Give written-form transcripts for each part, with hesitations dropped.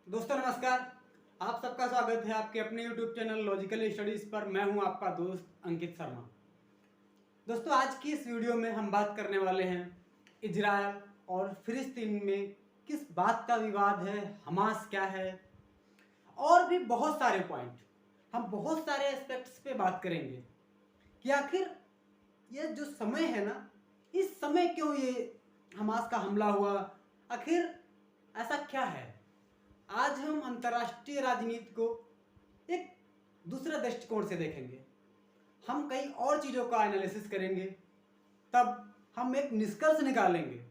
दोस्तों नमस्कार। आप सबका स्वागत है आपके अपने YouTube चैनल लॉजिकल स्टडीज पर। मैं हूं आपका दोस्त अंकित शर्मा। दोस्तों आज की इस वीडियो में हम बात करने वाले हैं इजराइल और फिलिस्तीन में किस बात का विवाद है, हमास क्या है, और भी बहुत सारे पॉइंट। हम बहुत सारे एस्पेक्ट्स पे बात करेंगे कि आखिर ये जो समय है ना, इस समय क्यों ये हमास का हमला हुआ, आखिर ऐसा क्या है। आज हम अंतर्राष्ट्रीय राजनीति को एक दूसरे दृष्टिकोण से देखेंगे। हम कई और चीज़ों का एनालिसिस करेंगे, तब हम एक निष्कर्ष निकालेंगे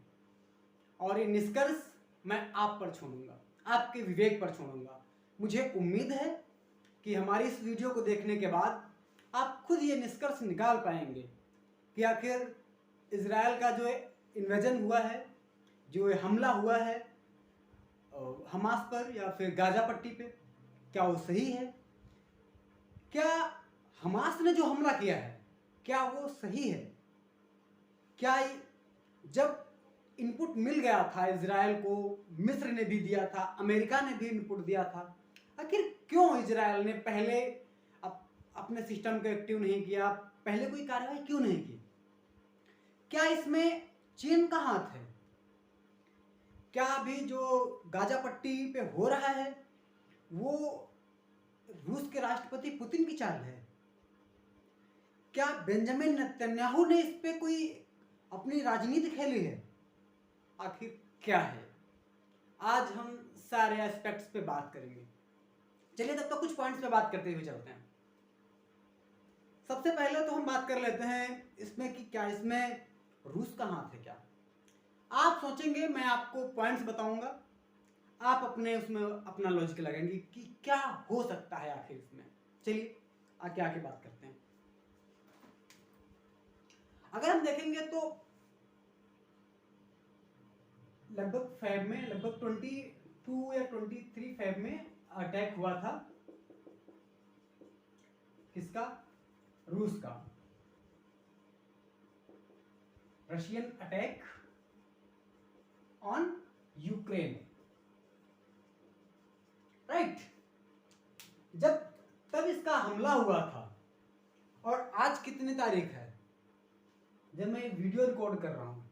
और ये निष्कर्ष मैं आप पर छोड़ूंगा, आपके विवेक पर छोड़ूंगा। मुझे उम्मीद है कि हमारी इस वीडियो को देखने के बाद आप खुद ये निष्कर्ष निकाल पाएंगे कि आखिर इजराइल का जो इन्वेजन हुआ है, जो हमला हुआ है हमास पर या फिर गाजा पट्टी पे, क्या वो सही है? क्या हमास ने जो हमला किया है क्या वो सही है? क्या जब इनपुट मिल गया था इजराइल को, मिस्र ने भी दिया था, अमेरिका ने भी इनपुट दिया था, आखिर क्यों इजराइल ने पहले अपने सिस्टम को एक्टिव नहीं किया, पहले कोई कार्रवाई क्यों नहीं की? क्या इसमें चीन का हाथ है? क्या अभी जो गाजा पट्टी पे हो रहा है वो रूस के राष्ट्रपति पुतिन की चाल है? क्या बेंजामिन नेतन्याहू ने इस पे कोई अपनी राजनीति खेली है? आखिर क्या है? आज हम सारे एस्पेक्ट्स पे बात करेंगे। चलिए तब तो कुछ पॉइंट्स पे बात करते हुए चलते हैं। सबसे पहले तो हम बात कर लेते हैं इसमें कि क्या इसमें रूस का हाथ है क्या? आप सोचेंगे, मैं आपको पॉइंट्स बताऊंगा, आप अपने उसमें अपना लॉजिक लगाएंगे कि क्या हो सकता है आखिर इसमें। चलिए आगे आके बात करते हैं। अगर हम देखेंगे तो लगभग फेब में, लगभग 22 या 23 फेब में अटैक हुआ था। किसका? रूस का। Russian attack on Ukraine, right. जब तब इसका हमला हुआ था और आज कितनी तारीख है जब मैं वीडियो रिकॉर्ड कर रहा हूं?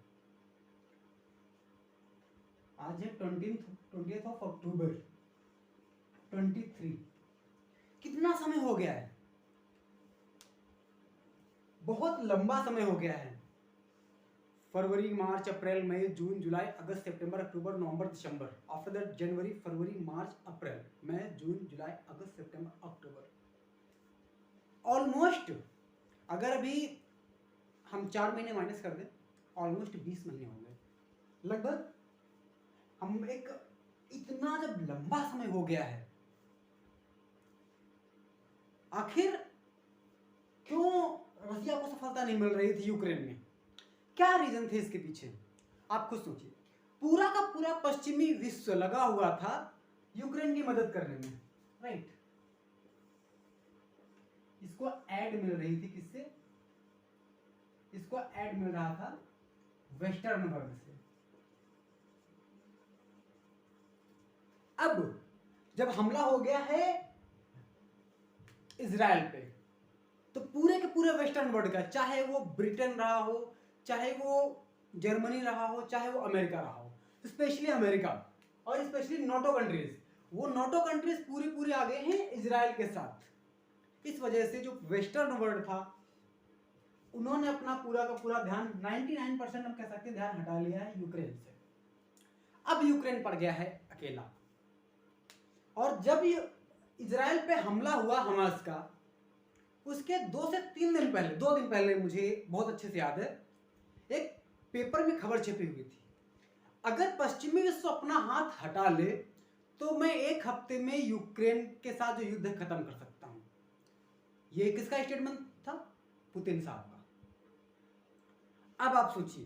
आज है 20th ऑफ अक्टूबर 23। कितना समय हो गया है? बहुत लंबा समय हो गया है। फरवरी, मार्च, अप्रैल, मई, जून, जुलाई, अगस्त, सितंबर, अक्टूबर, नवंबर, दिसंबर, आफ्टर दैट जनवरी, फरवरी, मार्च, अप्रैल, मई, जून, जुलाई, अगस्त, सितंबर, अक्टूबर। ऑलमोस्ट अगर अभी हम 4 महीने माइनस कर दें, ऑलमोस्ट 20 महीने हो गए लगभग। हम एक इतना जब लंबा समय हो गया है, आखिर क्यों रशिया को सफलता नहीं मिल रही थी यूक्रेन में? क्या रीजन थे इसके पीछे? आप खुद सोचिए। पूरा का पूरा पश्चिमी विश्व लगा हुआ था यूक्रेन की मदद करने में, राइट। इसको ऐड मिल रही थी किससे? इसको ऐड मिल रहा था वेस्टर्न वर्ल्ड से। अब जब हमला हो गया है इजराइल पे, तो पूरे के पूरे वेस्टर्न वर्ल्ड का, चाहे वो ब्रिटेन रहा हो, चाहे वो जर्मनी रहा हो, चाहे वो अमेरिका रहा हो, स्पेशली अमेरिका और स्पेशली नाटो कंट्रीज, वो नाटो कंट्रीज पूरी पूरी आ गए हैं इजराइल के साथ। इस वजह से जो वेस्टर्न वर्ल्ड था उन्होंने अपना पूरा का पूरा ध्यान, 99% हम कह सकते हैं, ध्यान हटा लिया है यूक्रेन से। अब यूक्रेन पड़ गया है अकेला। और जब ये इजराइल पे हमला हुआ हमास का, उसके 2 से 3 दिन पहले, 2 दिन पहले, मुझे बहुत अच्छे से याद है, एक पेपर में खबर छपी हुई थी, अगर पश्चिमी विश्व अपना हाथ हटा ले तो मैं 1 हफ्ते में यूक्रेन के साथ जो युद्ध खत्म कर सकता हूं। ये किसका स्टेटमेंट था? पुतिन साहब का। अब आप सोचिए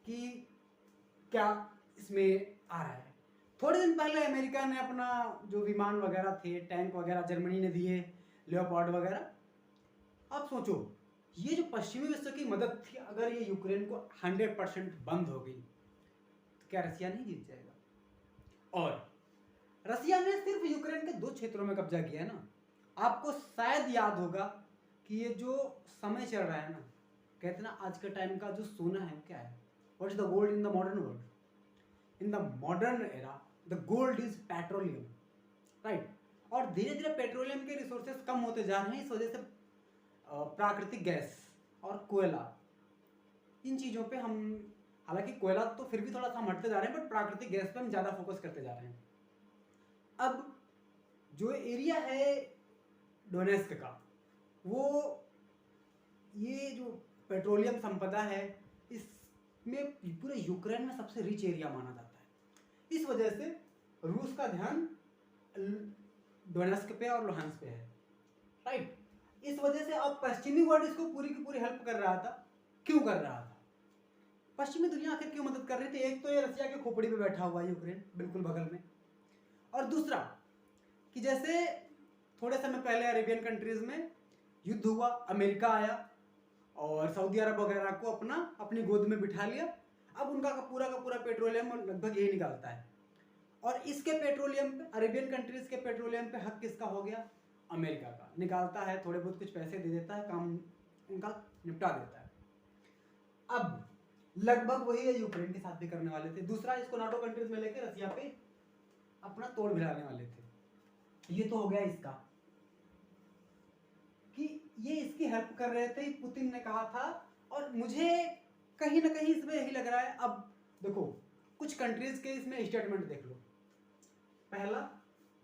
कि क्या इसमें आ रहा है। थोड़े दिन पहले अमेरिका ने अपना जो विमान वगैरह थे, टैंक वगैरह जर्मनी ने दिए, लेओपार्ड वगैरह। आप सोचो, ये जो पश्चिमी विश्व की मदद थी, अगर ये यूक्रेन को 100% बंद हो गई तो क्या रसिया नहीं जीत जाएगा? और रसिया ने सिर्फ यूक्रेन के 2 क्षेत्रों में कब्जा किया है ना। आपको शायद याद होगा कि ये जो समय चल रहा है ना, कहते ना आज के टाइम का जो सोना है क्या है, what is the gold in the modern world, in the modern era the gold is petroleum, right. और धीरे धीरे पेट्रोलियम के रिसोर्सेज कम होते जा रहे हैं, इस वजह से प्राकृतिक गैस और कोयला, इन चीज़ों पे हम, हालांकि कोयला तो फिर भी थोड़ा सा हम हटते जा रहे हैं, बट प्राकृतिक गैस पे हम ज़्यादा फोकस करते जा रहे हैं। अब जो एरिया है डोनेस्क का, वो ये जो पेट्रोलियम संपदा है इसमें पूरे यूक्रेन में सबसे रिच एरिया माना जाता है। इस वजह से रूस का ध्यान डोनेस्क पे और लुहांस्क पे है, राइट। इस वजह से अब पश्चिमी वर्ल्ड इसको पूरी की पूरी हेल्प कर रहा था। क्यों कर रहा था? पश्चिमी दुनिया आखिर क्यों मदद कर रही थी? एक तो ये रसिया के खोपड़ी पे बैठा हुआ है यूक्रेन, बिल्कुल बगल में, और दूसरा कि जैसे थोड़े समय पहले अरेबियन कंट्रीज में युद्ध हुआ, अमेरिका आया और सऊदी अरब वगैरह को अपनी गोद में बिठा लिया। अब उनका का पूरा पेट्रोलियम लगभग यही निकालता है, और इसके पेट्रोलियम पे, अरेबियन कंट्रीज के पेट्रोलियम पे हक किसका हो गया? अमेरिका का। निकालता है, थोड़े बहुत कुछ पैसे दे देता है, काम उनका निपटा देता है। अब लगभग वही है यूक्रेन के साथ भी करने वाले थे। दूसरा, इसको नाटो कंट्रीज में लेकर रसिया पे अपना तोड़ भिड़ाने वाले थे। ये तो हो गया इसका कि ये इसकी हेल्प कर रहे थे, पुतिन ने कहा था। और मुझे कहीं ना कहीं इसमें यही लग रहा है। अब देखो कुछ कंट्रीज के इसमें स्टेटमेंट देख लो। पहला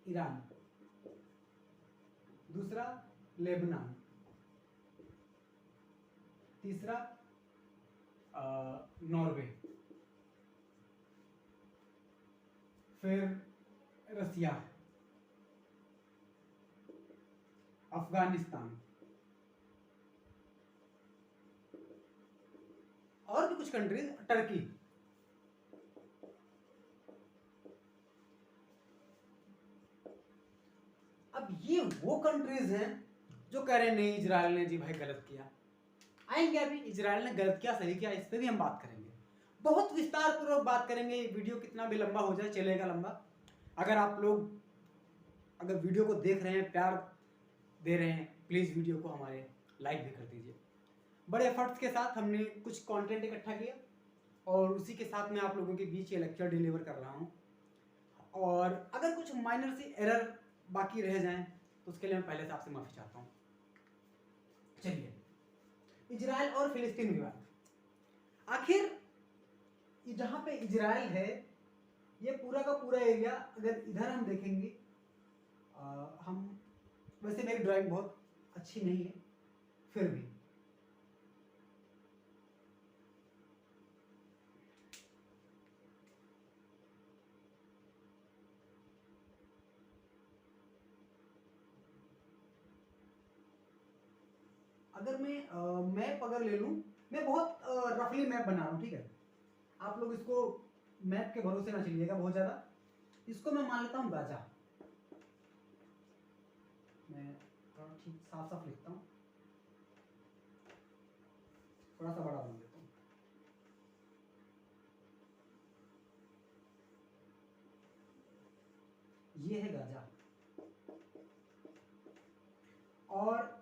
ईरान, दूसरा लेबनान, तीसरा नॉर्वे, फिर रसिया, अफगानिस्तान और भी कुछ कंट्रीज, टर्की। अब ये वो कंट्रीज हैं जो कह रहे हैं नहीं इजराइल ने जी भाई गलत किया। आएंगे अभी, इजराइल ने गलत किया सही किया, इस पर भी हम बात करेंगे, बहुत विस्तार पूर्वक बात करेंगे। ये वीडियो कितना भी लंबा हो जाए चलेगा लंबा। अगर आप लोग अगर वीडियो को देख रहे हैं, प्यार दे रहे हैं, प्लीज़ वीडियो को हमारे लाइक भी कर दीजिए। बड़े एफर्ट्स के साथ हमने कुछ कंटेंट इकट्ठा किया और उसी के साथ मैं आप लोगों के बीच ये लेक्चर डिलीवर कर रहा हूँ। और अगर कुछ माइनर सी एरर बाकी रह जाएं तो उसके लिए मैं पहले से आपसे माफ़ी चाहता हूँ। चलिए, इजराइल और फिलिस्तीन विवाद। आखिर जहाँ पे इजराइल है, ये पूरा का पूरा एरिया, अगर इधर हम देखेंगे, हम वैसे मेरी ड्राइंग बहुत अच्छी नहीं है, फिर भी अगर मैं मैप अगर ले लूँ, मैं बहुत रफली मैप बना रहा हूँ, ठीक है। आप लोग इसको मैप के भरोसे ना चलिएगा बहुत ज़्यादा। इसको मैं मान लेता हूँ गाजा। मैं थोड़ा ठीक साफ साफ लिखता हूँ, थोड़ा सा बड़ा बना देता हूँ। ये है गाजा, और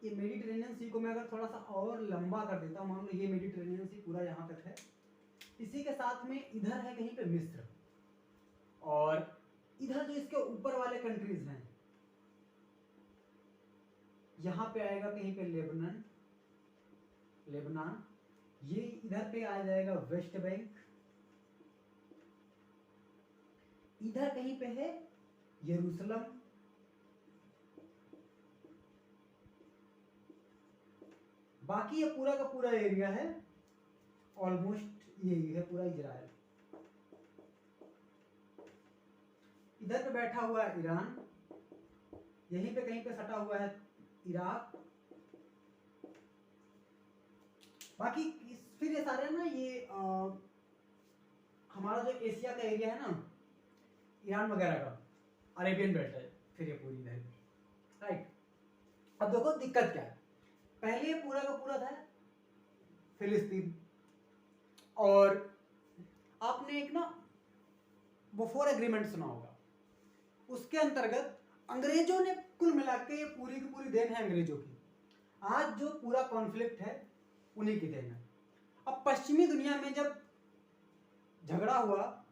ये मेडिटेरेनियन सी को मैं अगर थोड़ा सा और लंबा कर देता हूँ, मान लो ये मेडिटेरेनियन सी पूरा यहाँ तक है। इसी के साथ में इधर है कहीं पे मिस्र, और इधर जो इसके ऊपर वाले कंट्रीज हैं, यहाँ पे आएगा कहीं पे लेबनान, ये इधर पे आ जाएगा वेस्ट बैंक, इधर कहीं पे है यरूशलेम, बाकी ये पूरा का पूरा एरिया है ऑलमोस्ट यही है पूरा इजराइल। इधर पे बैठा हुआ है ईरान, यहीं पे कहीं पे सटा हुआ है इराक, बाकी फिर ये सारे ना ये हमारा जो एशिया का एरिया है ना, ईरान वगैरह का, अरेबियन बेल्ट है फिर ये पूरी इधर, राइट। अब देखो दिक्कत क्या है। पहले ये पूरा का पूरा था फिलिस्तीन, और आपने एक ना बोफोर एग्रीमेंट सुना होगा, उसके अंतर्गत अंग्रेजों ने कुल मिला के ये पूरी की पूरी देन है अंग्रेजों की। आज जो पूरा कॉन्फ्लिक्ट है उन्हीं की देन है। अब पश्चिमी दुनिया में जब झगड़ा हुआ,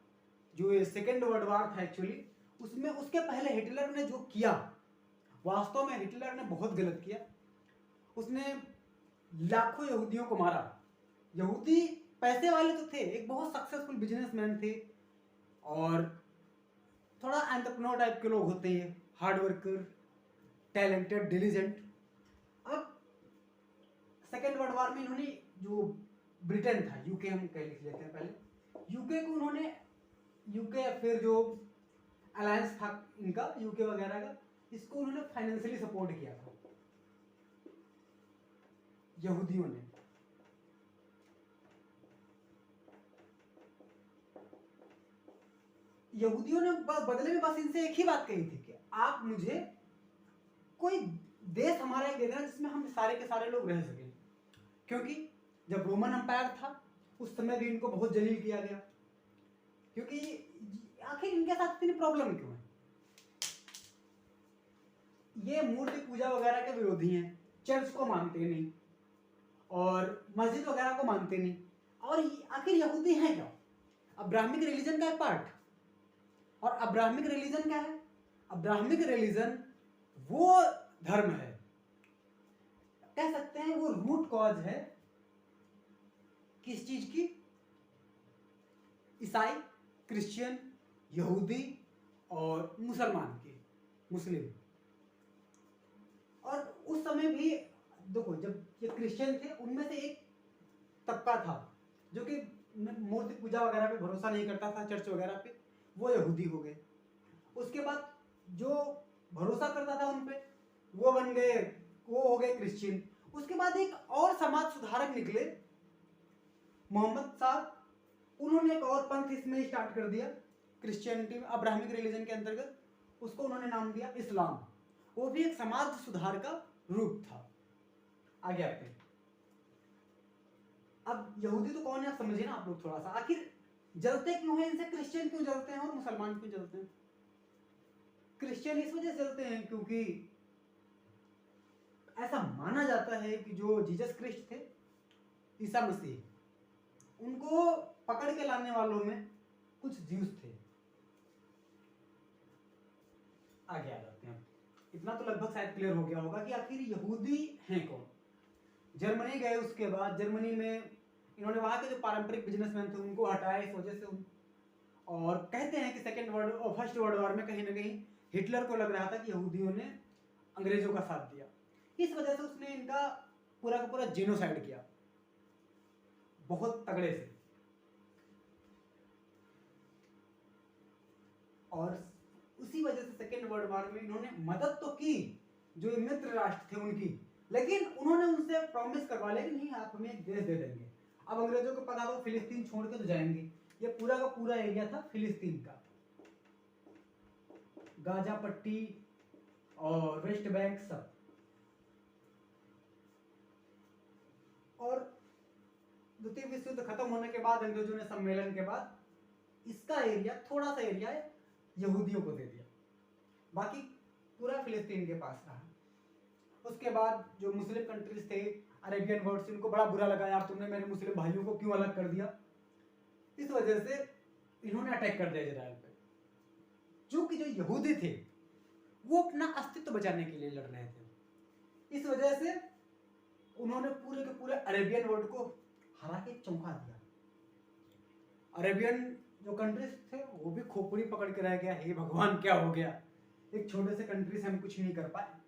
जो ये सेकेंड वर्ल्ड वॉर था एक्चुअली, उसमें उसके पहले हिटलर ने जो किया, वास्तव में हिटलर ने बहुत गलत किया। उसने लाखों यहूदियों को मारा। यहूदी पैसे वाले तो थे, एक बहुत सक्सेसफुल बिजनेसमैन थे और थोड़ा एंटरप्रेन्योर टाइप के लोग होते हैं, हार्ड वर्कर, टैलेंटेड, डिलीजेंट। अब सेकेंड वर्ल्ड वॉर में इन्होंने जो ब्रिटेन था, यूके हम कह लिख लेते हैं पहले, यूके को उन्होंने, यूके फिर जो अलायंस था इनका यूके वगैरह का, इसको उन्होंने फाइनेंशियली सपोर्ट किया था यहूदियों ने। यहूदियों ने बदले में बस इनसे एक ही बात कही थी कि आप मुझे कोई देश हमारा एक दे देना जिसमें हम सारे के सारे लोग रह सकें। क्योंकि जब रोमन एम्पायर था उस समय भी इनको बहुत जलील किया गया, क्योंकि आखिर इनके साथ इतनी प्रॉब्लम क्यों है। ये मूर्ति पूजा वगैरह के विरोधी हैं, चर्च को मानते नहीं और मस्जिद वगैरह को मानते नहीं। और आखिर यहूदी हैं क्या? अब्राहमिक रिलीजन का एक पार्ट। और अब्राहमिक रिलीजन क्या है? अब्राहमिक रिलीजन वो धर्म है, कह सकते हैं वो रूट कॉज है किस चीज की? ईसाई, क्रिश्चियन, यहूदी और मुसलमान की, मुस्लिम। और उस समय भी देखो, जब ये क्रिश्चियन थे उनमें से एक तबका था जो कि मूर्ति पूजा वगैरह पे भरोसा नहीं करता था, चर्च वगैरह पे, वो यहूदी हो गए। उसके बाद जो भरोसा करता था उन पे, वो बन गए, वो हो गए क्रिश्चियन। उसके बाद एक और समाज सुधारक निकले, मोहम्मद साहब, उन्होंने एक और पंथ इसमें स्टार्ट कर दिया क्रिश्चियनिटी में, अब्राहमिक रिलीजन के अंतर्गत। उसको उन्होंने नाम दिया इस्लाम। वो भी एक समाज सुधार का रूप था। आगे आते हैं। अब यहूदी तो कौन है आप समझिए ना आप लोग थोड़ा सा। आखिर जलते क्यों हैं इनसे? क्रिश्चियन क्यों जलते हैं और मुसलमान क्यों जलते हैं? क्रिश्चियन इस वजह से जलते हैं क्योंकि ऐसा माना जाता है कि जो जीसस क्रिस्ट थे, ईसा मसीह, उनको पकड़ के लाने वालों में कुछ ज्यूस थे। आगे आ जाते हैं। इतना तो लगभग शायद क्लियर हो गया होगा कि आखिर यहूदी हैं कौन। जर्मनी गए, उसके बाद जर्मनी में इन्होंने वहां के जो पारंपरिक बिजनेसमैन थे उनको हटाया इस वजह से और कहते हैं कि फर्स्ट वर्ल्ड वॉर में कहीं ना कहीं हिटलर को लग रहा था कि यहूदियों ने अंग्रेजों का साथ दिया, इस वजह से उसने इनका पूरा का पूरा जेनोसाइड किया बहुत तगड़े से। और उसी वजह से सेकेंड वर्ल्ड वॉर में इन्होंने मदद तो की जो मित्र राष्ट्र थे उनकी, लेकिन उन्होंने उनसे प्रॉमिस करवा लिया कि नहीं आप हमें एक देश दे देंगे। अब अंग्रेजों को पता था फिलिस्तीन छोड़ के तो जाएंगे। ये पूरा का पूरा एरिया था फिलिस्तीन का, गाजा पट्टी और वेस्ट बैंक सब। और द्वितीय विश्व युद्ध खत्म होने के बाद अंग्रेजों ने सम्मेलन के बाद इसका एरिया, थोड़ा सा एरिया यहूदियों को दे दिया, बाकी पूरा फिलिस्तीन के पास रहा। उसके बाद जो मुस्लिम कंट्रीज थे, अरेबियन वर्ल्ड, उनको बड़ा बुरा लगा, यार तुमने मेरे मुस्लिम भाइयों को क्यों अलग कर दिया। इस वजह से इन्होंने अटैक कर दिया इजराइल पे। क्योंकि जो यहूदी थे वो अपना अस्तित्व बचाने के लिए लड़ रहे थे, इस वजह से उन्होंने पूरे के पूरे अरेबियन वर्ल्ड को हरा के चौंका दिया। अरेबियन जो कंट्रीज थे वो भी खोपड़ी पकड़ के रह गया, हे भगवान क्या हो गया, एक छोटे से कंट्री से हम कुछ नहीं कर पाए।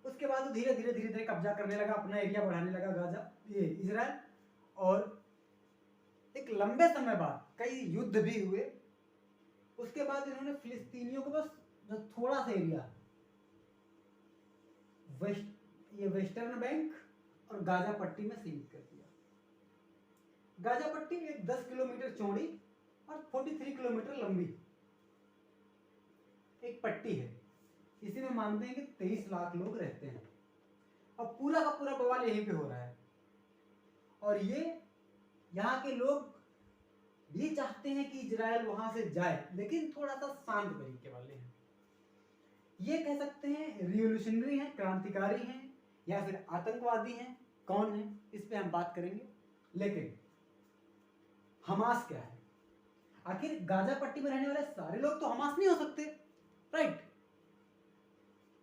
उसके बाद वो धीरे धीरे धीरे धीरे कब्जा करने लगा, अपना एरिया बढ़ाने लगा गाजा, ये इजराइल। और एक लंबे समय बाद कई युद्ध भी हुए। उसके बाद इन्होंने फिलिस्तीनियों को बस जो थोड़ा सा एरिया वेस्टर्न बैंक और गाजा पट्टी में सीमित कर दिया। गाजा पट्टी एक 10 किलोमीटर चौड़ी और 43 किलोमीटर लंबी एक पट्टी है। इसी में मानते हैं कि 23 लाख लोग रहते हैं और पूरा का पूरा बवाल यहीं पे हो रहा है। और ये यहाँ के लोग ये चाहते हैं कि इजराइल वहां से जाए, लेकिन थोड़ा सा शांत तरीके वाले हैं। ये कह सकते हैं रिवोल्यूशनरी हैं, क्रांतिकारी हैं, या फिर आतंकवादी हैं, कौन है इस पे हम बात करेंगे। लेकिन हमास क्या है? आखिर गाजा पट्टी में रहने वाले सारे लोग तो हमास नहीं हो सकते, राइट?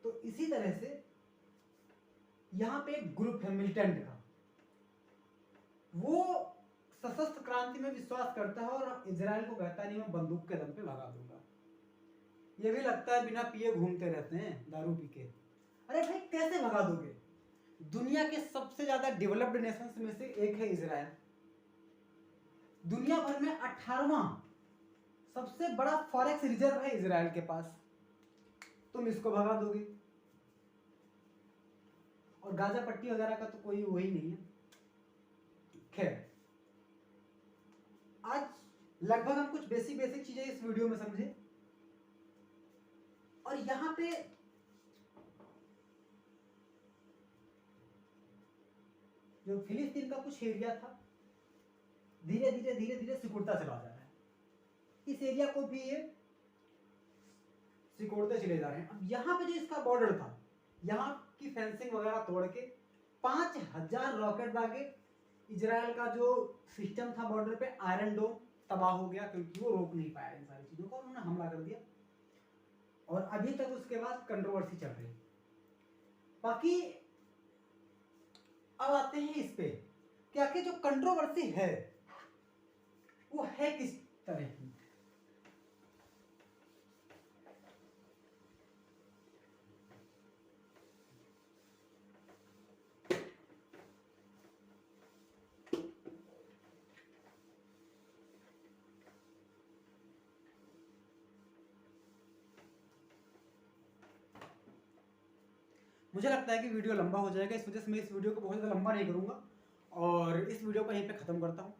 तो इसी तरह से यहां पे एक ग्रुप है मिलिटेंट का, वो सशस्त्र क्रांति में विश्वास करता है और इजराइल को कहता है नहीं मैं बंदूक के दम पे भगा दूंगा। ये भी लगता है बिना पिए घूमते रहते हैं, दारू पी के। अरे भाई कैसे भगा दोगे? दुनिया के सबसे ज्यादा डेवलप्ड नेशंस में से एक है इजराइल, दुनिया भर में 18वां सबसे बड़ा फॉरेक्स रिजर्व है इजराइल के पास। तुम इसको भगा दोगे? और गाजा पट्टी वगैरह का तो कोई वही नहीं है। खैर, आज लगभग हम कुछ बेसिक चीजें इस वीडियो में समझे। और यहां पे जो फिलिस्तीन का कुछ एरिया था, धीरे धीरे सिकुड़ता चला जा रहा है। इस एरिया को भी ये सिकोड़ते चले जा रहे हैं। अब यहाँ पे जो इसका बॉर्डर था, यहाँ की फेंसिंग वगैरह तोड़ के 5000 रॉकेट दागे इजराइल का जो सिस्टम था बॉर्डर पे, आयरन डोम तबाह हो गया, क्योंकि वो रोक नहीं पाया इन सारी चीजों को, उन्होंने हमला कर दिया। और अभी तक उसके बाद कंट्रोवर्सी चल रही है। बाकी अब आते हैं इस पे कि आखिर जो कंट्रोवर्सी है वो है किस तरह की। मुझे लगता है कि वीडियो लंबा हो जाएगा, इस वजह से मैं इस वीडियो को बहुत ज़्यादा लंबा नहीं करूँगा और इस वीडियो को यहीं पे ख़त्म करता हूँ।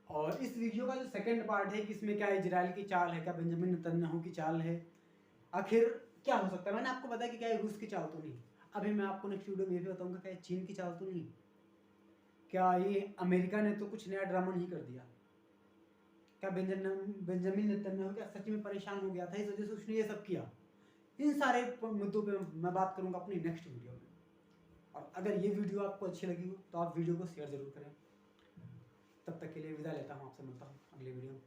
और इस वीडियो का जो सेकंड पार्ट है कि इसमें क्या इजराइल की चाल है, क्या बेंजामिन नेतन्याहू की चाल है, आखिर क्या हो सकता है। मैंने आपको बताया कि क्या रूस की चाल तो नहीं, अभी मैं आपको नेक्स्ट वीडियो में ये भी बताऊँगा क्या चीन की चाल तो नहीं, क्या ये अमेरिका ने तो कुछ नया ड्रामा नहीं कर दिया, क्या बेंजामिन नेतन्याहू क्या सच में परेशान हो गया था इस वजह से उसने ये सब किया। इन सारे मुद्दों पे मैं बात करूंगा अपनी नेक्स्ट वीडियो में। और अगर ये वीडियो आपको अच्छी लगी हो तो आप वीडियो को शेयर जरूर करें। तब तक के लिए विदा लेता हूँ, आपसे मिलता हूँ अगले वीडियो में।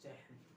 जय हिंद।